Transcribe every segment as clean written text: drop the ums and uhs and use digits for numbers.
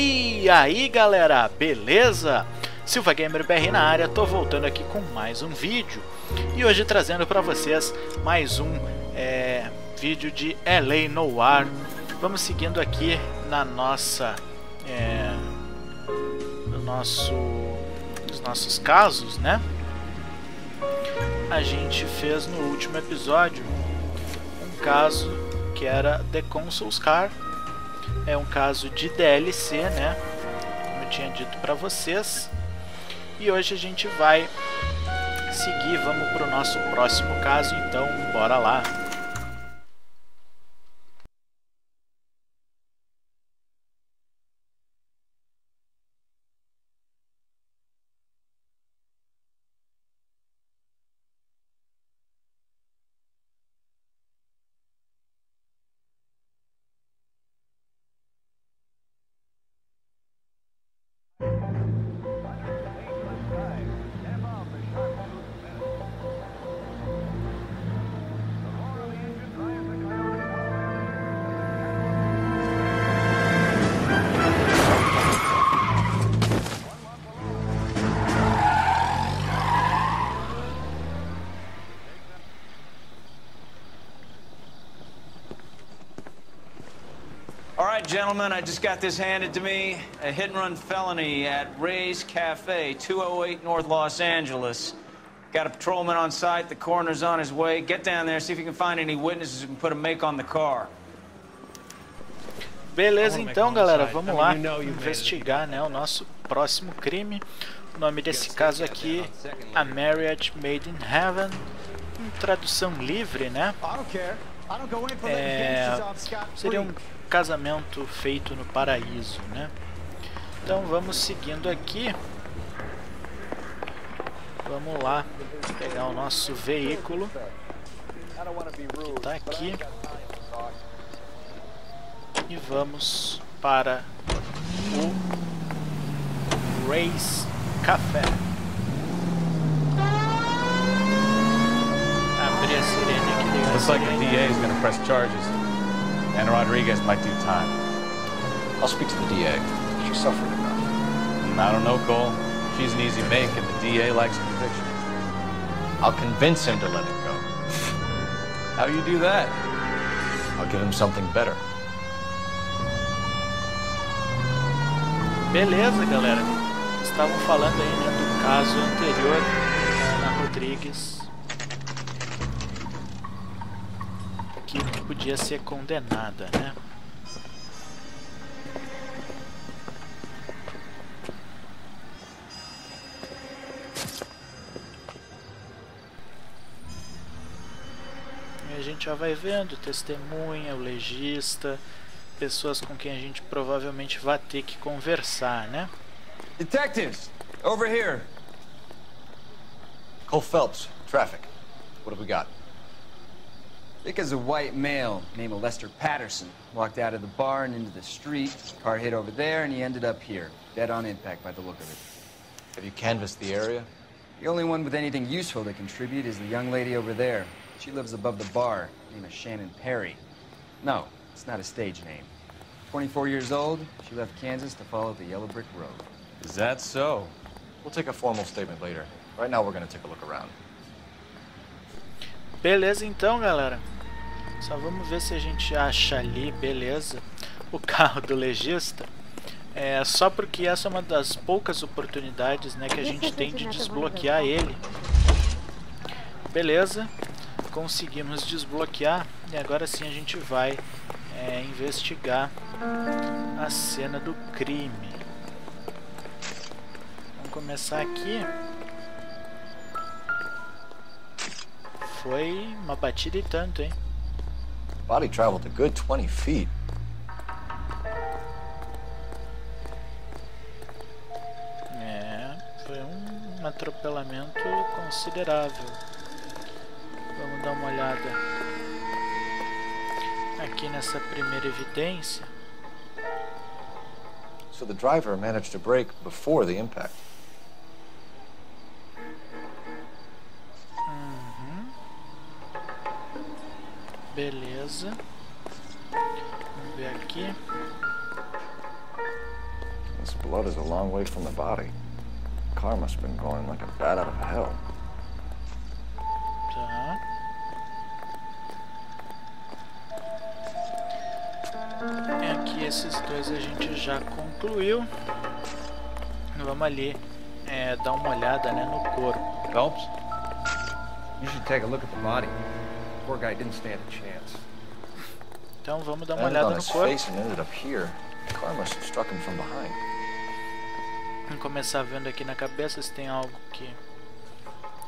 E aí galera, beleza? SilvaGamerBR na área, tô voltando aqui com mais um vídeo e hoje trazendo para vocês mais um vídeo de Noire. Vamos seguindo aqui na nossa nos nossos casos, né? A gente fez no último episódio um caso que era The Console's Car. É um caso de DLC, né? Como eu tinha dito para vocês. E hoje a gente vai seguir, vamos para o nosso próximo caso, então bora lá. All right, gentlemen, I just got this handed to me. A hit-and-run felony at Ray's Cafe, 208 North Los Angeles. Got a patrolman on site. The coroner's on his way. Get down there, see if you can find any witnesses who can put a make on the car. Beleza, então, galera, vamos lá investigar, né, o nosso próximo crime. O nome desse caso aqui, A Marriage Made in Heaven. Em tradução livre, né? Seria um casamento feito no paraíso, né? Então vamos seguindo aqui. Vamos lá pegar o nosso veículo que está aqui e vamos para o Ray's Café. Abrir a sirene aqui. Looks like the DA is going to press charges, and Rodriguez might do time. I'll speak to the DA. She suffered enough. I don't know, Cole. She's an easy make, and the DA likes conviction. I'll convince him to let it go. How do you do that? I'll give him something better. Beleza, galera. Estavam falando aí, né, do caso anterior na Rodrigues, que podia ser condenada, né? E a gente já vai vendo testemunha, o legista, pessoas com quem a gente provavelmente vai ter que conversar, né? Detectives, over here. Cole Phelps, traffic. What have we got? Because a white male named Lester Patterson walked out of the bar and into the street. Car hit over there, and he ended up here, dead on impact by the look of it. Have you canvassed the area? The only one with anything useful to contribute is the young lady over there. She lives above the bar, named Shannon Perry. No, it's not a stage name. 24 years old, she left Kansas to follow the yellow brick road. Is that so? We'll take a formal statement later. Right now we're going to take a look around. Beleza, então, galera. Só vamos ver se a gente acha ali, beleza, o carro do legista. Só porque essa é uma das poucas oportunidades, né, que a gente tem de desbloquear ele. Beleza, conseguimos desbloquear e agora sim a gente vai investigar a cena do crime. Vamos começar aqui. Foi uma batida e tanto, hein? Body traveled a good 20 feet. Foi um atropelamento considerável. Vamos dar uma olhada aqui nessa primeira evidência. So the driver managed to brake before the impact. Beleza. Vamos ver aqui. This blood is a long way from the body. The car must have been going like a bat out of hell. Tá. E aqui esses dois a gente já concluiu. Vamos ali dar uma olhada, né, no corpo. Phelps, you should take a look at the body. The poor guy didn't stand a chance. Então vamos dar uma olhada no corpo. Vamos começar vendo aqui na cabeça se tem algo que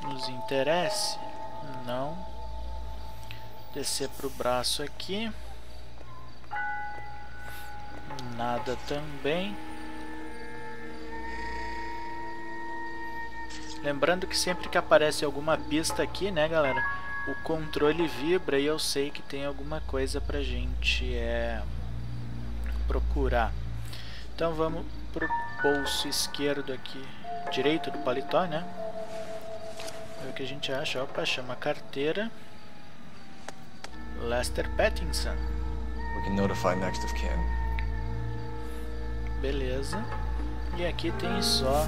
nos interesse. Não. Descer pro braço aqui. Nada também. Lembrando que sempre que aparece alguma pista aqui, né, galera, o controle vibra e eu sei que tem alguma coisa pra gente procurar. Então vamos pro bolso esquerdo aqui, direito do paletó, né? Ver o que a gente acha. Opa, chama carteira. Lester Pattinson. We can notify next of kin. Beleza. E aqui tem só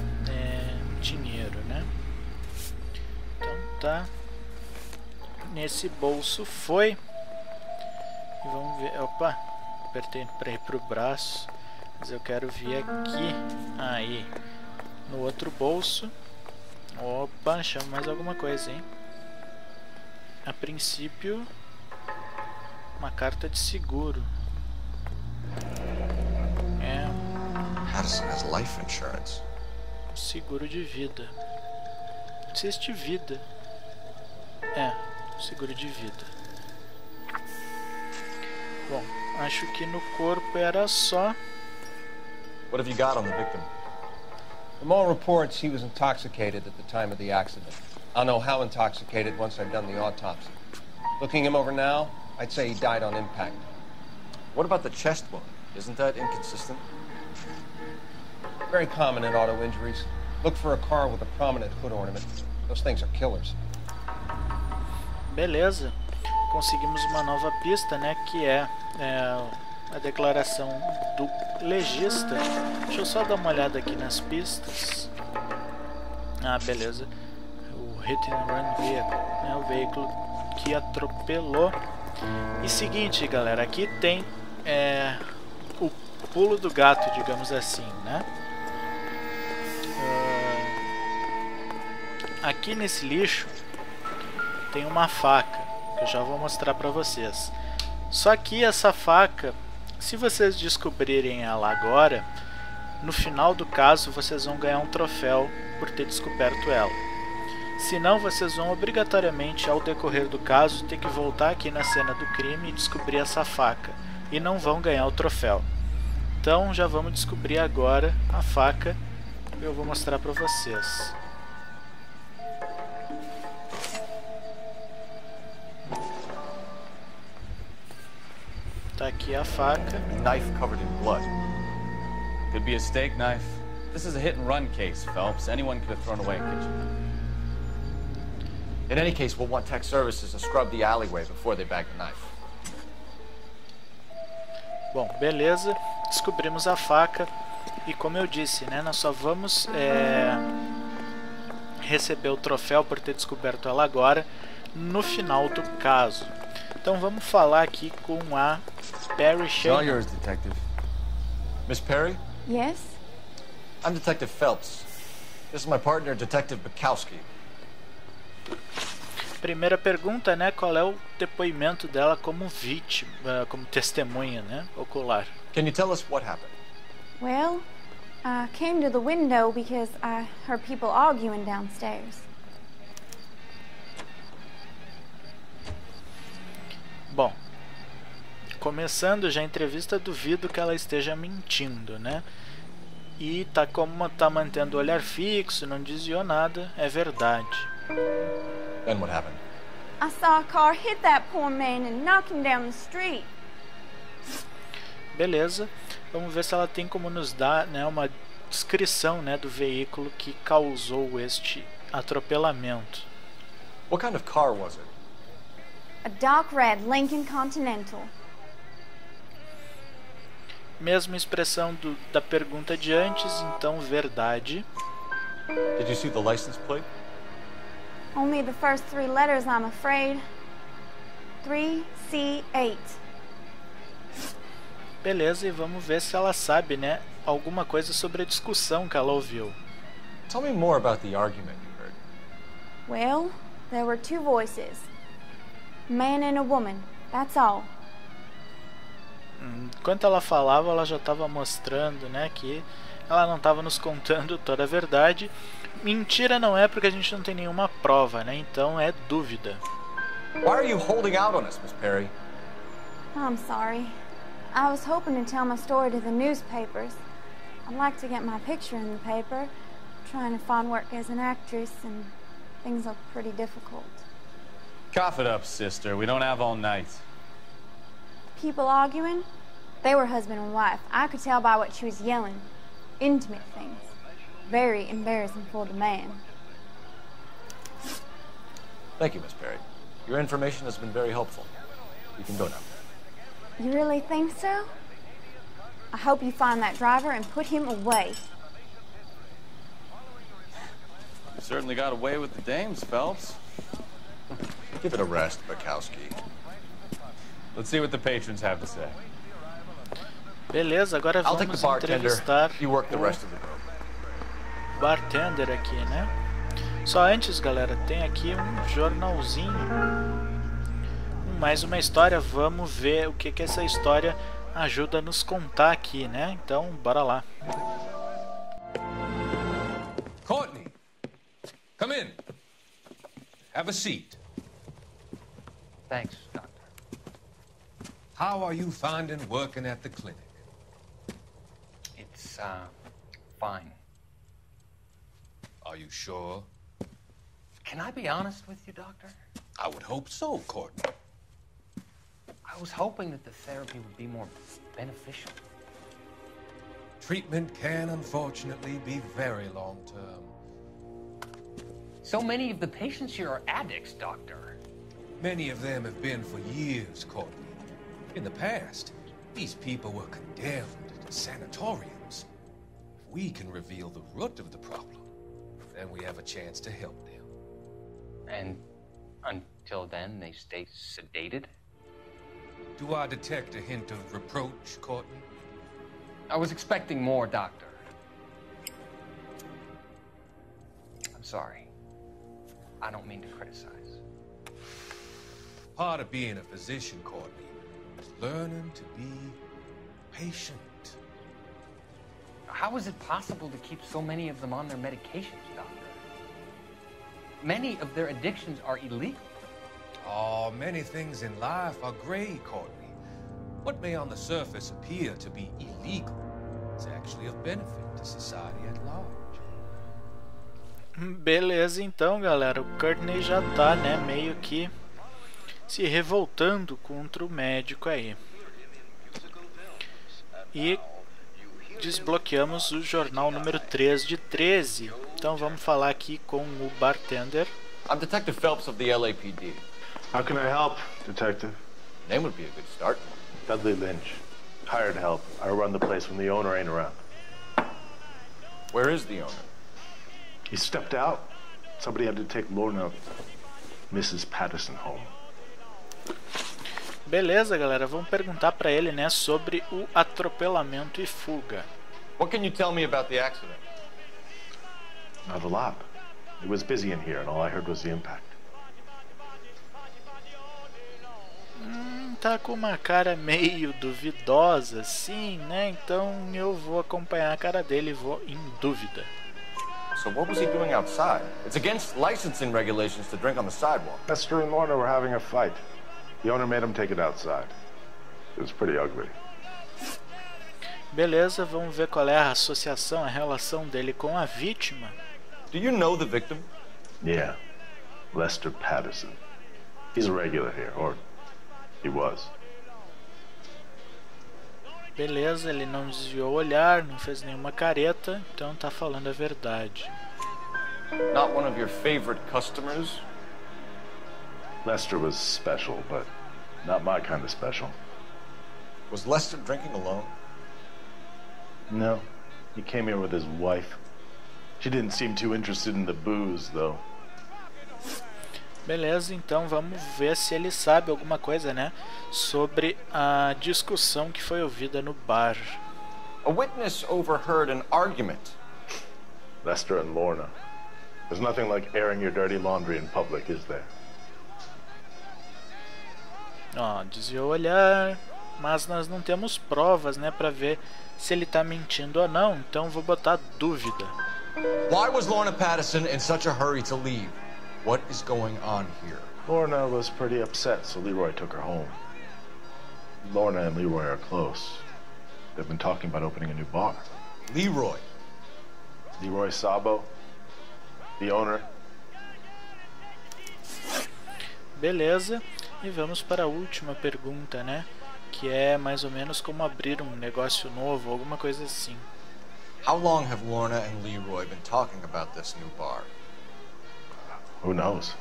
dinheiro, né? Então tá. Nesse bolso foi. E vamos ver. Opa, apertei para ir pro braço. Mas eu quero ver aqui. Aí. No outro bolso. Opa, chama mais alguma coisa, hein? A princípio, uma carta de seguro. Madison has life insurance. Seguro de vida. Não sei se de vida. Seguro de vida. Bom, acho que no corpo era só. What have you got on the victim? From all reports, he was intoxicated at the time of the accident. I'll know how intoxicated once I've done the autopsy. Looking him over now, I'd say he died on impact. What about the chest wound? Isn't that inconsistent? Very common in auto injuries. Look for a car with a prominent hood ornament. Those things are killers. Beleza. Conseguimos uma nova pista, né? Que é a declaração do legista. Deixa eu só dar uma olhada aqui nas pistas. Ah, beleza. O hit and run vehicle, né? O veículo que atropelou. E seguinte, galera, aqui tem o pulo do gato, digamos assim, né? Aqui nesse lixo tem uma faca que eu já vou mostrar para vocês. Só que essa faca, se vocês descobrirem ela agora, no final do caso vocês vão ganhar um troféu por ter descoberto ela. Senão vocês vão obrigatoriamente, ao decorrer do caso, ter que voltar aqui na cena do crime e descobrir essa faca, e não vão ganhar o troféu. Então já vamos descobrir agora a faca que eu vou mostrar para vocês. Tá aqui a faca. Knife covered in blood. Could be a steak knife. This is a hit and run case, Phelps. Anyone could have thrown away a kitchen. In any case, we'll want tech services to scrub the alleyway before they bag the knife. Bom, beleza. Descobrimos a faca. E como eu disse, né, nós só vamos receber o troféu por ter descoberto ela agora no final do caso. Então vamos falar aqui com a Perry Shea. All yours, detective. Miss Perry? Yes? I'm Detective Phelps. This is my partner, Detective Bukowski. Primeira pergunta, né? Qual é o depoimento dela como vítima, como testemunha, né? Ocular. Can you tell us what happened? Well, I came to the window because I heard people arguing downstairs. Bom, começando já a entrevista, duvido que ela esteja mentindo, né? E como tá mantendo o olhar fixo, não desviou nada, é verdade. Then what happened? I saw a car hit that poor man and knock him down the street. Beleza, vamos ver se ela tem como nos dar, né, uma descrição, né, do veículo que causou este atropelamento. What kind of car was it? A dark red Lincoln Continental. Mesma expressão da pergunta de antes, então verdade. Did you see the license plate? Only the first 3 letters, I'm afraid. 3C8. Beleza, e vamos ver se ela sabe, né, alguma coisa sobre a discussão que ela ouviu. Tell me more about the argument you heard. Well, there were 2 voices. A man and a woman, that's all. Enquanto ela falava, ela já estava mostrando, né, que ela não estava nos contando toda a verdade. Mentira não é, porque a gente não tem nenhuma prova, né, então é dúvida. Why are you holding out on us, Miss Perry? I'm sorry. I was hoping to tell my story to the newspapers. I'd like to get my picture in the paper. Trying to find work as an actress, and things are pretty difficult. Cough it up, sister. We don't have all night. People arguing? They were husband and wife. I could tell by what she was yelling. Intimate things. Very embarrassing for the man. Thank you, Miss Perry. Your information has been very helpful. You can go now. You really think so? I hope you find that driver and put him away. You certainly got away with the dames, Phelps. Give it a rest, Bukowski. Let's see what the patrons have to say. Beleza, agora I'll take the vamos bartender. entrevistar You work the o rest of the room. bartender aqui, né? Só antes, galera, tem aqui um jornalzinho, mais uma história. Vamos ver o que que essa história ajuda a nos contar aqui, né? Então, bora lá. Courtney, come in. Have a seat. Thanks, Doctor. How are you finding working at the clinic? It's, fine. Are you sure? Can I be honest with you, Doctor? I would hope so, Courtney. I was hoping that the therapy would be more beneficial. Treatment can, unfortunately, be very long-term. So many of the patients here are addicts, Doctor. Many of them have been for years, Courtney. In the past, these people were condemned to sanatoriums. If we can reveal the root of the problem, then we have a chance to help them. And until then, they stay sedated? Do I detect a hint of reproach, Courtney? I was expecting more, Doctor. I'm sorry. I don't mean to criticize. Part of being a physician, Courtney, is learning to be patient. How is it possible to keep so many of them on their medications, Doctor? Many of their addictions are illegal. Oh, many things in life are gray, Courtney. What may on the surface appear to be illegal is actually of benefit to society at large. Beleza, então, galera, o Courtney já tá, né, meio que se revoltando contra o médico aí. E desbloqueamos o jornal número 3 de 13. Então vamos falar aqui com o bartender. I'm Detective Phelps of the LAPD. How can I help, Detective? Name would be a good start. Dudley Lynch. Hired help. I run the place when the owner ain't around. Where is the owner? He stepped out. Somebody had to take Lorna, Mrs. Patterson home. Beleza, galera, vamos perguntar pra ele, né, sobre o atropelamento e fuga. What can you tell me about the accident? Not a lot. It was busy in here, and all I heard was the impact. Tá com uma cara meio duvidosa, sim, né? Então eu vou acompanhar a cara dele e vou em dúvida. So what was he doing outside? It's against licensing regulations to drink on the sidewalk. Esther and Lorna were having a fight. The owner made him take it outside. It was pretty ugly. Beleza, vamos ver qual é a associação, a relação dele com a vítima. Do you know the victim? Yeah. Lester Patterson. He's a regular here, or he was. Beleza, ele não desviou o olhar, não fez nenhuma careta, então tá falando a verdade. Not one of your favorite customers? Lester was special, but not my kind of special. Was Lester drinking alone? No, he came here with his wife. She didn't seem too interested in the booze, though. Beleza, então vamos ver se ele sabe alguma coisa, né, sobre a discussão que foi ouvida no bar. A witness overheard an argument. Lester and Lorna. There's nothing like airing your dirty laundry in public, is there? Ó, desviou o olhar, mas nós não temos provas, né, para ver se ele tá mentindo ou não, então vou botar dúvida. Why was Lorna Patterson in such a hurry to leave? What is going on here? Lorna was pretty upset, so Leroy took her home. Lorna and Leroy are close. They've been talking about opening a new bar. Leroy? Leroy Sabo, the owner. Beleza, e vamos para a última pergunta, né? Que é mais ou menos como abrir um negócio novo, alguma coisa assim. How long have Lorna and Leroy been talking about this new bar? Who knows?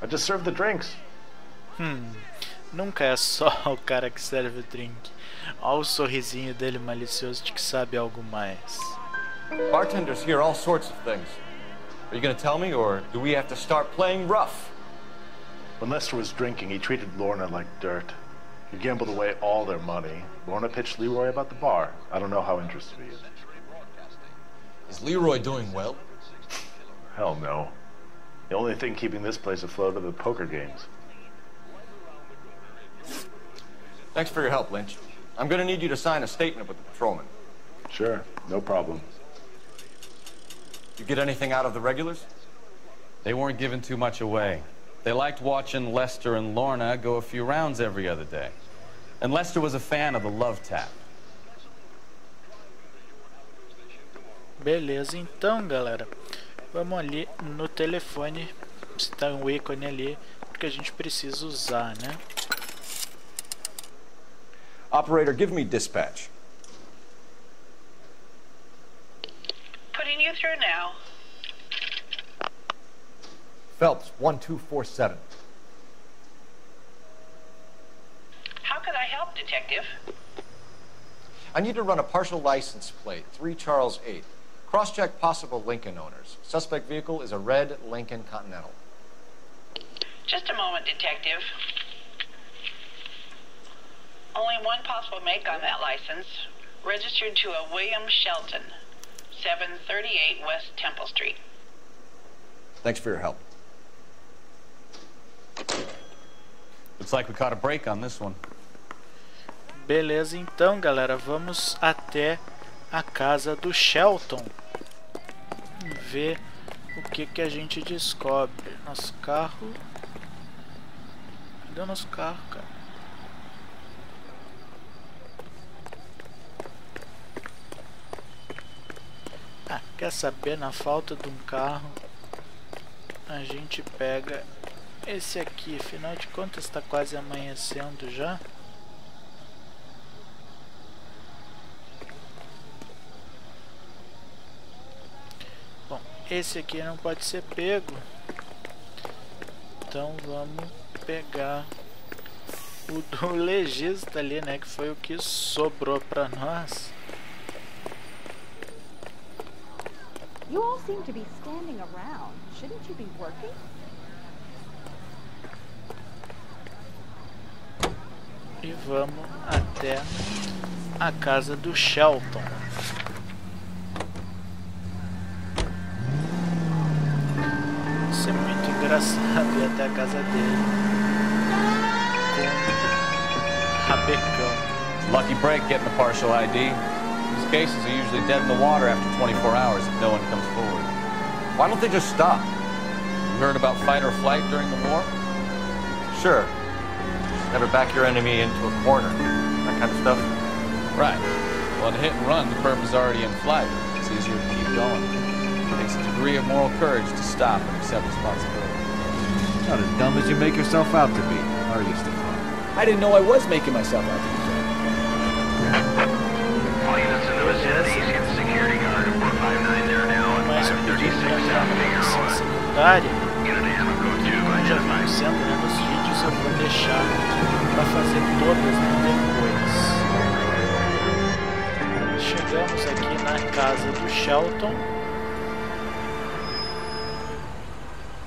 I just served the drinks. Nunca é só o cara que serve o drink. Olha o sorrisinho dele malicioso de que sabe algo mais. Bartenders hear all sorts of things. Are you going to tell me, or do we have to start playing rough? When Lester was drinking, he treated Lorna like dirt. He gambled away all their money. Lorna pitched Leroy about the bar. I don't know how interested he is. Is Leroy doing well? Hell no. The only thing keeping this place afloat are the poker games. Thanks for your help, Lynch. I'm going to need you to sign a statement with the patrolman. Sure, no problem. You get anything out of the regulars? They weren't giving too much away. They liked watching Lester and Lorna go a few rounds every other day. And Lester was a fan of the love tap. Beleza, então, galera. Vamos ali no telefone. Está um ícone ali, porque a gente precisa usar, né? Operator, give me dispatch. Putting you through now. Phelps, 1247. How could I help, Detective? I need to run a partial license plate, 3 Charles 8. Cross-check possible Lincoln owners. Suspect vehicle is a red Lincoln Continental. Just a moment, Detective. Only one possible make on that license. Registered to a William Shelton, 738 West Temple Street. Thanks for your help. Looks like we caught a break on this one. Beleza, então, galera, vamos até a casa do Shelton. Ver o que a gente descobre. Nosso carro. Cadê o nosso carro, cara? Ah, quer saber? Na falta de um carro, a gente pega esse aqui. Afinal de contas, está quase amanhecendo já. Bom, esse aqui não pode ser pego. Então vamos pegar o do legista ali, né? Que foi o que sobrou para nós. You all seem to be standing around. Shouldn't you be working? E vamos até a casa do Shelton. Isso é muito engraçado ir até a casa dele com rabecão. Lucky break getting the partial ID. These cases are usually dead in the water after 24 hours if no one comes forward. Why don't they just stop? You heard about fight or flight during the war? Sure. Never back your enemy into a corner. That kind of stuff. Right. Well, in a hit and run, the perp is already in flight. It's easier to keep going. It takes a degree of moral courage to stop and accept responsibility. Not as dumb as you make yourself out to be, are you, Stefan? I didn't know I was making myself out to be. All units in the vicinity, see the security guard. 459 there now. Mais um pedido para entrar na comissão secundária. Já vem sendo, né, nos vídeos eu vou deixar para fazer todas, né, depois. Chegando Estamos aqui na casa do Shelton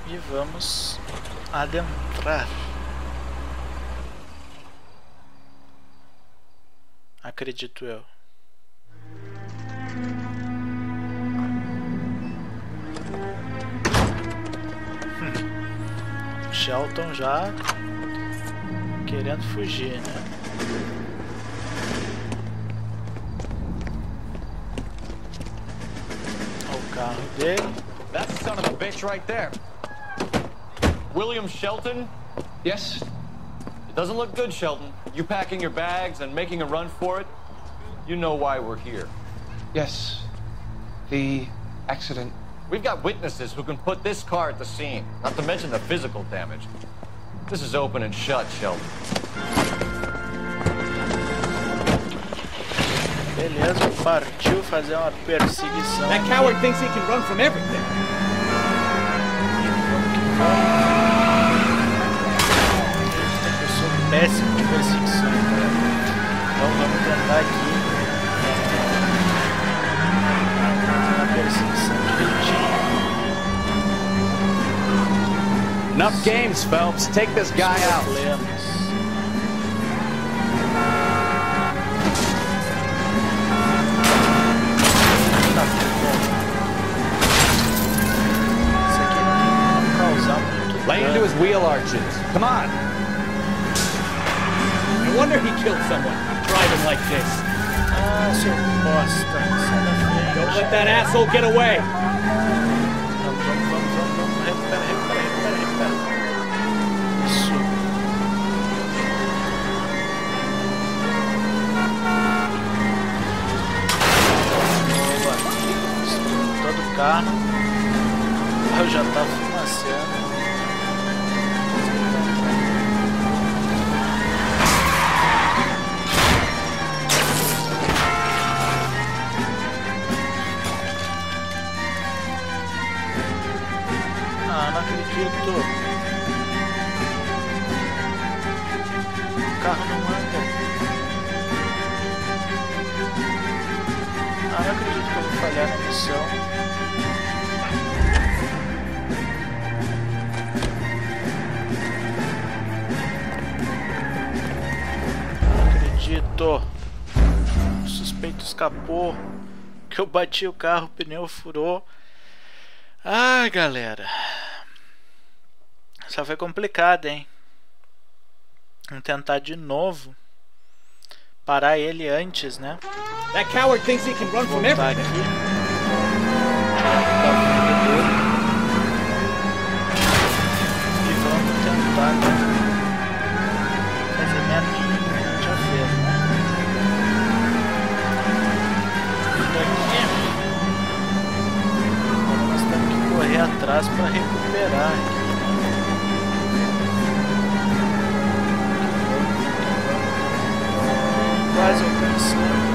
e vamos adentrar. Acredito eu. Shelton já querendo fugir, né? Olha o carro dele. That's the son of a bitch right there. William Shelton? Yes? It doesn't look good, Shelton. You packing your bags and making a run for it? You know why we're here. Yes. The accident. We've got witnesses who can put this car at the scene, not to mention the physical damage. This is open and shut, Shelton. Beleza, partiu fazer uma perseguição. That coward thinks he can run from everything. Eu sou péssimo de perseguição, cara. Então vamos tentar aqui fazer uma perseguição direitinho. Enough games, Phelps. Take this guy out. Lay into his wheel arches. Come on. No wonder he killed someone driving like this. Ah, seu bosta. Sai da frente. Don't let that asshole get away. Vamos. Recupera. Isso. Boa. Destruiu todo o carro. O carro já tá fumaceando. Não acredito. O carro não anda. Não acredito que eu vou falhar na missão. Não acredito. O suspeito escapou. Que eu bati o carro, o pneu furou. Ai, galera. Só foi complicado, hein? Vamos tentar de novo. Parar ele antes, né? That coward thinks he can run from everything. Aqui. E vamos tentar fazer menos do que a gente já fez, né? Agora nós temos que correr atrás para recuperar aqui. Quase alcançando.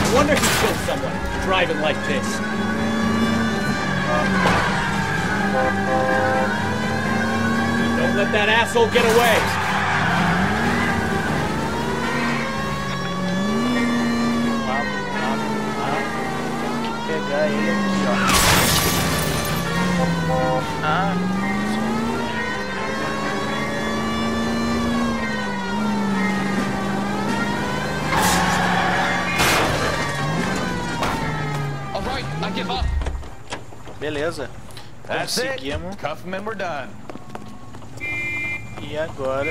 No wonder he killed someone driving like this. Don't let that asshole get away. Vamos lá. Tem que pegar ele aqui, ó. I give up. Beleza. Conseguimos. Cuff him and we're done. E agora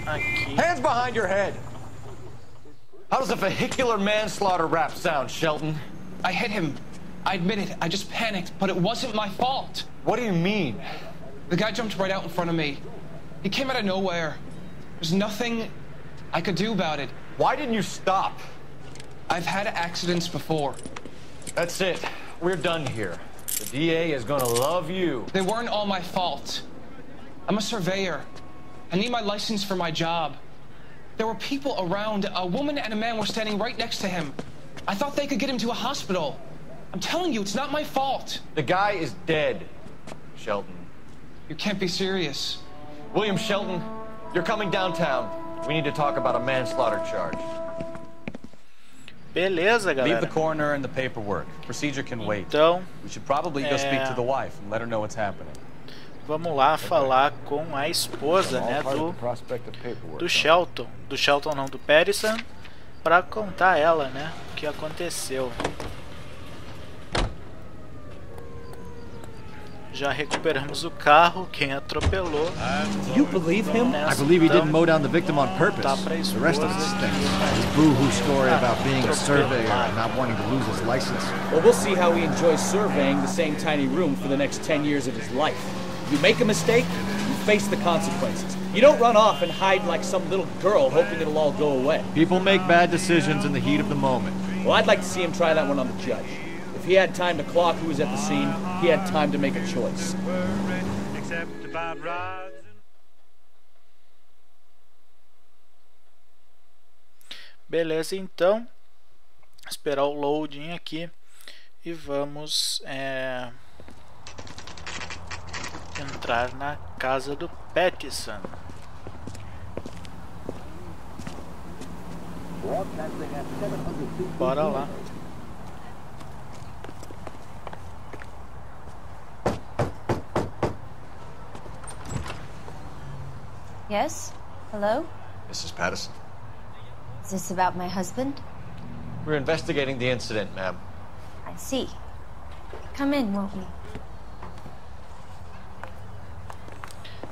aqui. Hands behind your head. How does a vehicular manslaughter rap sound, Shelton? I hit him. I admit it. I just panicked, but it wasn't my fault. What do you mean? The guy jumped right out in front of me. He came out of nowhere. There's nothing I could do about it. Why didn't you stop? I've had accidents before. That's it. We're done here. The DA is gonna love you. They weren't all my fault. I'm a surveyor. I need my license for my job. There were people around. A woman and a man were standing right next to him. I thought they could get him to a hospital. I'm telling you, it's not my fault. The guy is dead, Shelton. You can't be serious. William Shelton, you're coming downtown. We need to talk about a manslaughter charge. Beleza, galera. Leave the coroner and the paperwork. Procedure can wait. Então, we should probably go speak to the wife and let her know what's happening. Vamos lá falar com a esposa, né, do Shelton. Do Shelton não, do Patterson, para contar a ela, né, o que aconteceu. Já recuperamos o carro, quem atropelou. You believe him? I believe he didn't mow down the victim on purpose. The rest of it stinks. His boo-hoo story about being a surveyor and not wanting to lose his license. Well, we'll see how he enjoys surveying the same tiny room for the next 10 years of his life. You make a mistake, you face the consequences. You don't run off and hide like some little girl hoping it'll all go away. People make bad decisions in the heat of the moment. Well, I'd like to see him try that one on the judge. If he had time to clock who was at the scene, he had time to make a choice. Beleza, então. Esperar o loading aqui. E vamos entrar na casa do Patterson. Bora lá. Yes? Hello? Mrs. Patterson. Is this about my husband? We're investigating the incident, ma'am. I see. Come in, won't you?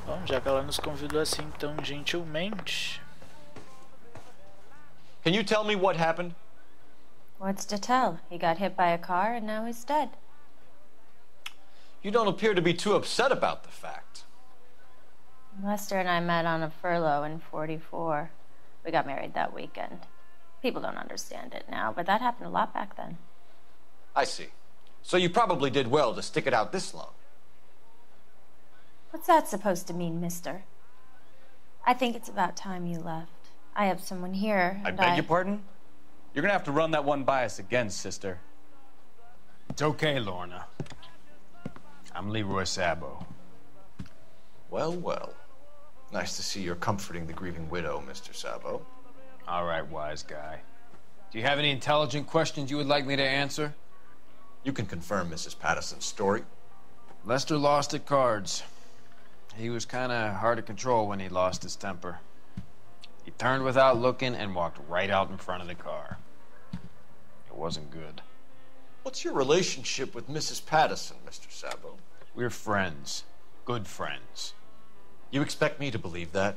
Bom, já que ela nos convidou assim tão gentilmente. Can you tell me what happened? What's to tell? He got hit by a car and now he's dead. You don't appear to be too upset about the fact. Lester and I met on a furlough in '44. We got married that weekend. People don't understand it now, but that happened a lot back then. I see. So you probably did well to stick it out this long. What's that supposed to mean, mister? I think it's about time you left. I have someone here, I and beg your pardon? You're gonna have to run that one by us again, sister. It's okay, Lorna. I'm Leroy Sabo. Well, well. Nice to see you're comforting the grieving widow, Mr. Sabo. All right, wise guy. Do you have any intelligent questions you would like me to answer? You can confirm Mrs. Patterson's story. Lester lost at cards. He was kind of hard to control when he lost his temper. He turned without looking and walked right out in front of the car. It wasn't good. What's your relationship with Mrs. Patterson, Mr. Sabo? We're friends. Good friends. You expect me to believe that?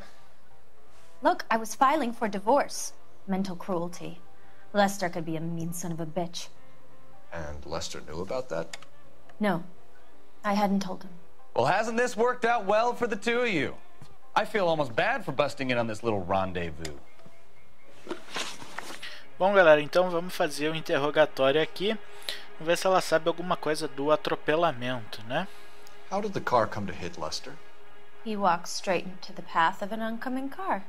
Look, I was filing for divorce. Mental cruelty. Lester could be a mean son of a bitch. And Lester knew about that? No, I hadn't told him. Well, hasn't this worked out well for the two of you? I feel almost bad for busting in on this little rendezvous. Bom, galera, então vamos fazer o interrogatório aqui. Vamos ver se ela sabe alguma coisa do atropelamento, né? How did the car come to hit Lester? He walked straight into the path of an oncoming car.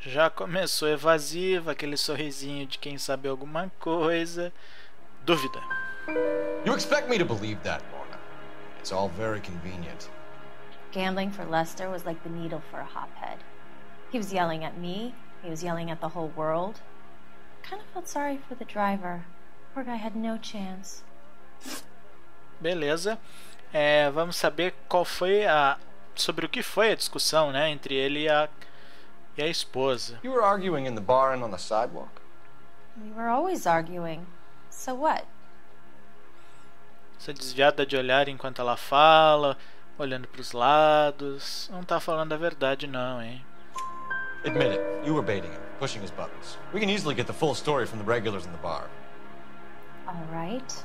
Já começou evasiva, aquele sorrisinho de quem sabe alguma coisa. Dúvida. You expect me to believe that, Lorna? It's all very convenient. Gambling for Lester was like the needle for a hophead. He was yelling at me. He was yelling at the whole world. I kind of felt sorry for the driver. Poor guy had no chance. Beleza. Vamos saber qual foi sobre o que foi a discussão, né, entre ele e a esposa. You were arguing in the bar and on the sidewalk? We were always arguing. So what? Essa desviada de olhar enquanto ela fala, olhando para os lados. Não tá falando a verdade não, hein? Admit it. You were baiting him, pushing his buttons. We can easily get the full story from the regulars in the bar. All right.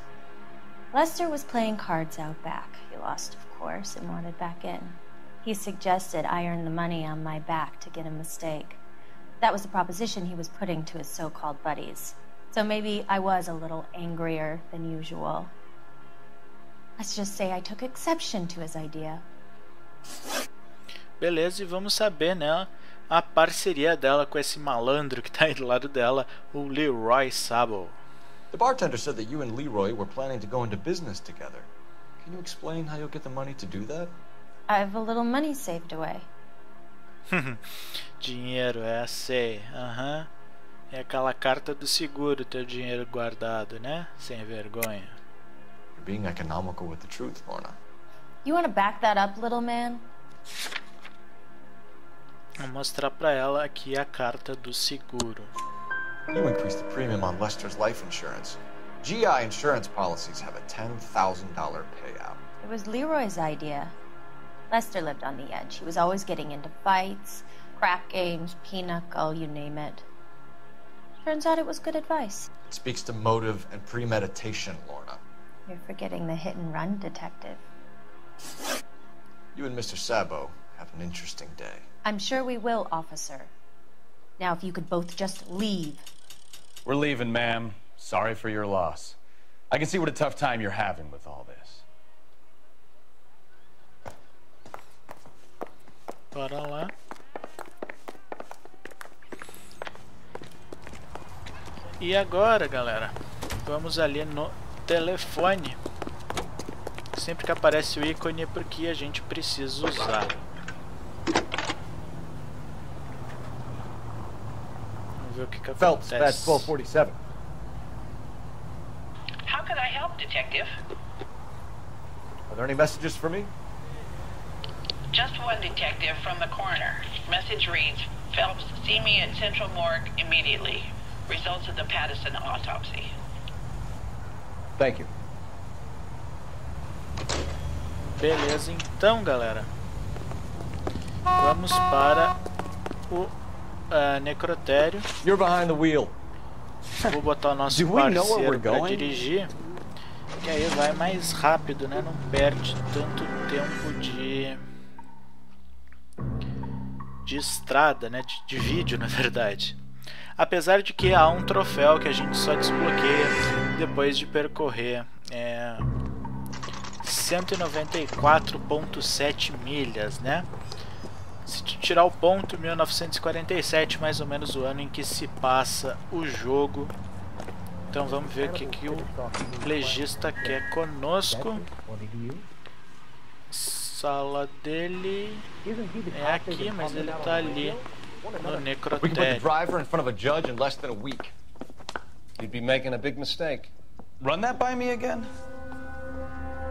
Lester was playing cards out back. He lost, of course, and wanted back in. He suggested I earn the money on my back to get a mistake. That was the proposition he was putting to his so-called buddies. So maybe I was a little angrier than usual. Let's just say I took exception to his idea. Beleza, e vamos saber, né, a parceria dela com esse malandro que tá aí do lado dela, o Leroy Sabo. The bartender said that you and Leroy were planning to go into business together. Can you explain how you'll get the money to do that? I have a little money saved away. Dinheiro, sei. Aham. É aquela carta do seguro, teu dinheiro guardado, né? Sem vergonha. You're being economical with the truth, Lorna. You want to back that up, little man? Vou mostrar pra ela aqui a carta do seguro. You increased the premium on Lester's life insurance. GI insurance policies have a $10,000 payout. It was Leroy's idea. Lester lived on the edge. He was always getting into fights, crack games, pinochle, you name it. Turns out it was good advice. It speaks to motive and premeditation, Lorna. You're forgetting the hit-and-run detective. You and Mr. Sabo have an interesting day. I'm sure we will, officer. Now, if you could both just leave. We're leaving, ma'am. Sorry for your loss. I can see what a tough time you're having with all this. Bora lá. E agora, galera, vamos ali no telefone. Sempre que aparece o ícone é porque a gente precisa usar. Vamos ver o que Phelps, acontece. badge 1247. How could I help, Detective? Are there any messages for me? Just one, Detective, from the coroner. Message reads, Phelps, see me at Central Morgue immediately. Results of the Patterson autopsy. Thank you. Beleza, então, galera. Vamos para o necrotério. You're behind the wheel. Vou botar o nosso parceiro para dirigir, que aí vai mais rápido, né? Não perde tanto tempo de estrada, né? De vídeo, na verdade. Apesar de que há um troféu que a gente só desbloqueia depois de percorrer 194,7 milhas, né? Se tirar o ponto, 1947, mais ou menos o ano em que se passa o jogo. Então vamos ver o que o legista quer conosco. Sala dele é aqui, mas ele tá ali no necrotério. We can put the driver in front of a judge in less than a week. You'd be making a big mistake. Run that by me again?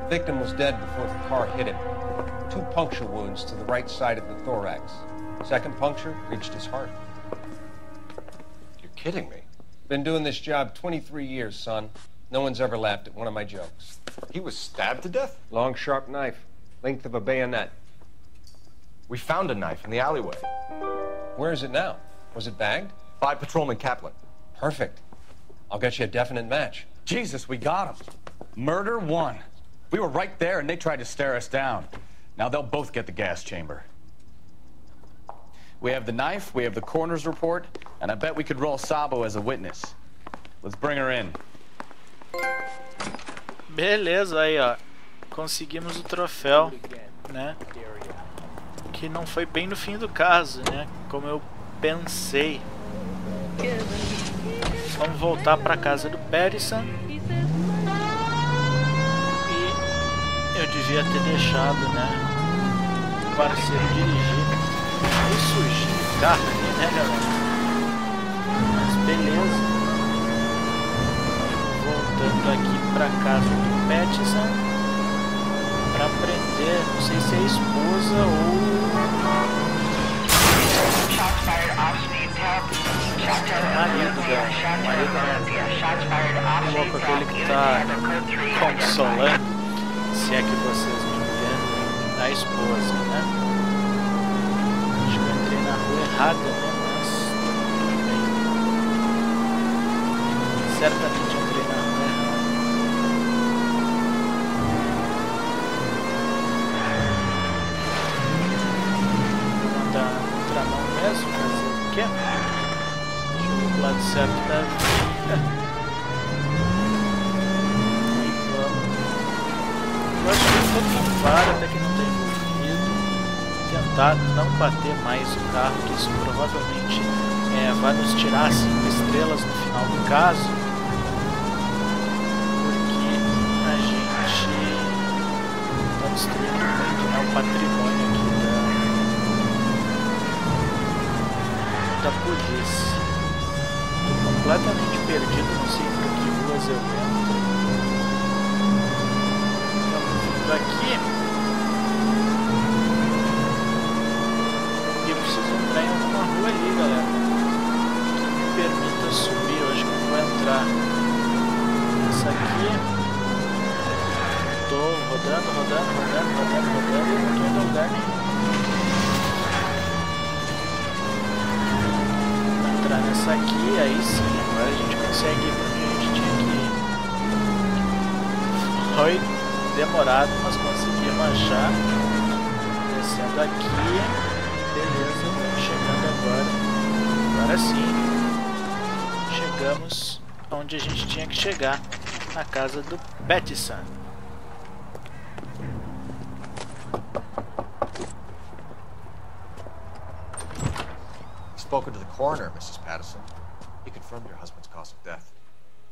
The victim was dead before the car hit him. 2 puncture wounds to the right side of the thorax. Second puncture reached his heart. You're kidding me. Been doing this job 23 years, son. No one's ever laughed at one of my jokes. He was stabbed to death? Long, sharp knife. Length of a bayonet. We found a knife in the alleyway. Where is it now? Was it bagged? By Patrolman Kaplan. Perfect. I'll get you a definite match. Jesus, we got him. Murder 1. We were right there and they tried to stare us down. Now they'll both get the gas chamber. We have the knife, we have the coroner's report, and I bet we could roll Sabo as a witness. Let's bring her in. Beleza, aí ó. Conseguimos o troféu, né? Que não foi bem no fim do caso, né? Como eu pensei. Vamos voltar para casa do Patterson. E eu devia ter deixado, né, o parceiro dirigir. Meio sujinho o carro ali, né, galera? Mas beleza. Voltando aqui para casa do Patterson para prender, não sei se é a esposa ou marido dela. O louco aquele que tá consolando, se é que vocês me entendem, a esposa, né? Acho que eu entrei na rua errada, né? Mas tudo bem. Certamente entrei na rua errada. Vou mandar contramão mesmo, fazer o quê? Deixa eu ver pro lado certo da vida. Eu acho que eu vou tentar, até que não tenha envolvido, tentar não bater mais o carro, que isso provavelmente vai nos tirar 5 estrelas no final do caso, porque a gente está destruindo muito, né, o patrimônio aqui da polícia. Tô completamente perdido, não sei por que ruas eu entro. Estamos vindo aqui. E eu preciso entrar em alguma rua ali, galera, que me permita subir. Eu acho que eu vou entrar nessa aqui. Tô rodando e não tô indo a lugar nenhum. Entrar nessa aqui, aí sim, agora a gente consegue ir pra onde a gente tinha que ir. Foi demorado, mas conseguimos achar. Descendo aqui, beleza, estamos chegando agora. Agora sim, chegamos onde a gente tinha que chegar, na casa do Peterson. Spoken to the coroner, Mrs. Patterson. He confirmed your husband's cause of death.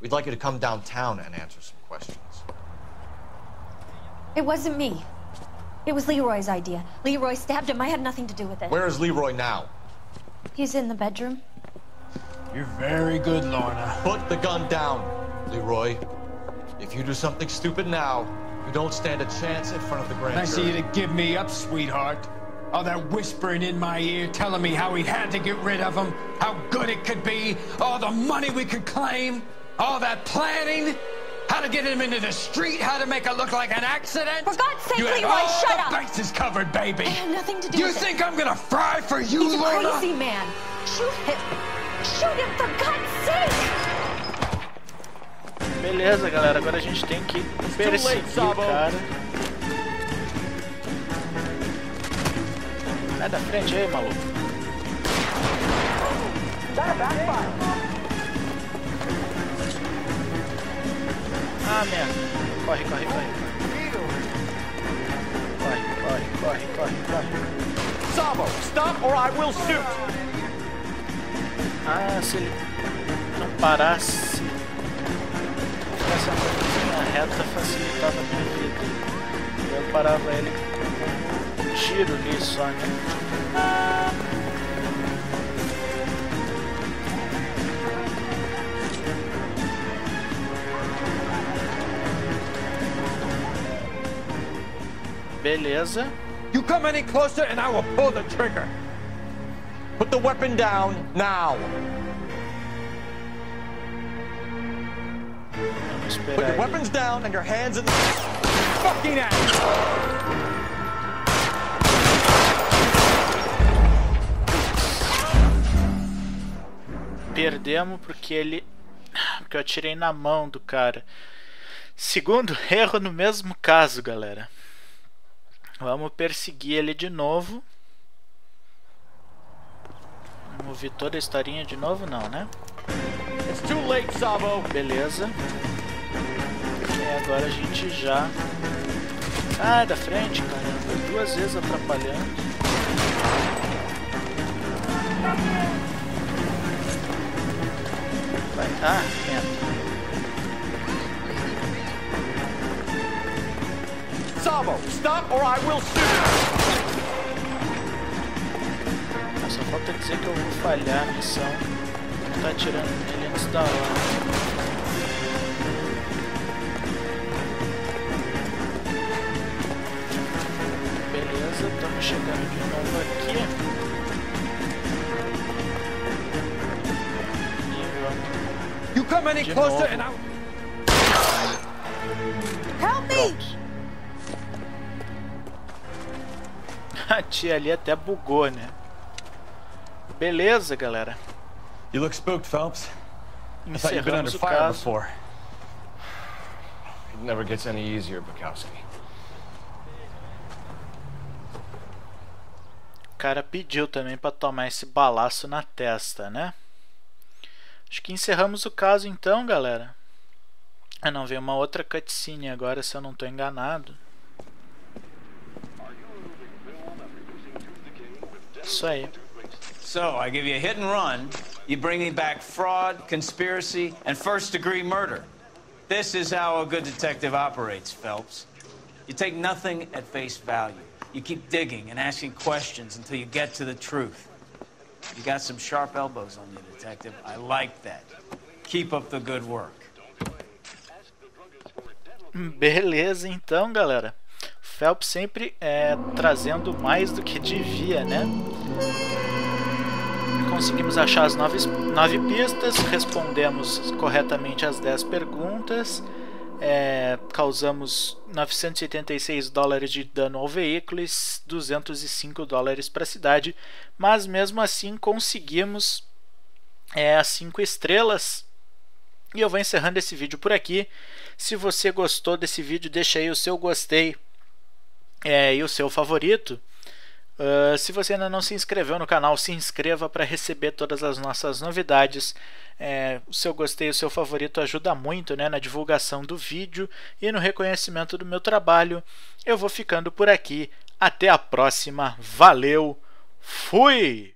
We'd like you to come downtown and answer some questions. It wasn't me. It was Leroy's idea. Leroy stabbed him. I had nothing to do with it. Where is Leroy now? He's in the bedroom. You're very good, Lorna. Put the gun down, Leroy. If you do something stupid now, you don't stand a chance in front of the grand jury. Nice of you to give me up, sweetheart. All that whispering in my ear, telling me how we had to get rid of him, how good it could be, all the money we could claim, all that planning, how to get him into the street, how to make it look like an accident. For God's sake, you had Leroy, all shut the up! bases covered, baby. I have nothing to do You with it. think I'm gonna fry for you, He's Lorna? a crazy man. Shoot him. Shoot him, for God's sake! Beleza, galera, agora a gente tem que perseguir o cara. Sai da frente aí, maluco. Ah, merda. Corre. Corre. Sabo, stop or I will shoot. Ah, se ele não parasse, essa coisinha reta facilitava a minha vida. Eu parava ele com um tiro ali só, né? Beleza. You come any closer and I will pull the trigger. Put the weapon down now. Put your weapons down and your hands in the fucking ass. Perdemos porque eu atirei na mão do cara. Segundo erro no mesmo caso, galera. Vamos perseguir ele de novo. Vamos ouvir toda a historinha de novo, não, né? It's too late, Sabo. Beleza. E agora a gente já... Ah, da frente, caramba. 2 vezes atrapalhando. Vai. Ah, merda. Sabo, stop or I will shoot. Só falta dizer que eu vou falhar a missão. Tá atirando nele antes da hora. Beleza, estamos chegando de novo aqui. E vamos. You come any closer and I'll... Help me! A tia ali até bugou, né? Beleza, galera. You look spooked, Phelps. I thought you'd been under Encerramos o fire caso. before. It never gets any easier, Bukowski. O cara pediu também para tomar esse balaço na testa, né? Acho que encerramos o caso então, galera. Ah, não, veio uma outra cutscene agora, se eu não estou enganado. Isso aí. So, I give you a hit and run, you bring me back fraud, conspiracy, and first-degree murder. This is how a good detective operates, Phelps. You take nothing at face value. You keep digging and asking questions until you get to the truth. You got some sharp elbows on you, Detective. I like that. Keep up the good work. Beleza, então, galera. Phelps sempre trazendo mais do que devia, né? Conseguimos achar as 9 pistas, respondemos corretamente as 10 perguntas, causamos $986 de dano ao veículo e $205 para a cidade, mas mesmo assim conseguimos as 5 estrelas. E eu vou encerrando esse vídeo por aqui. Se você gostou desse vídeo, deixa aí o seu gostei e o seu favorito. Se você ainda não se inscreveu no canal, se inscreva para receber todas as nossas novidades. O seu gostei e o seu favorito ajuda muito, né, na divulgação do vídeo e no reconhecimento do meu trabalho. Eu vou ficando por aqui. Até a próxima. Valeu! Fui!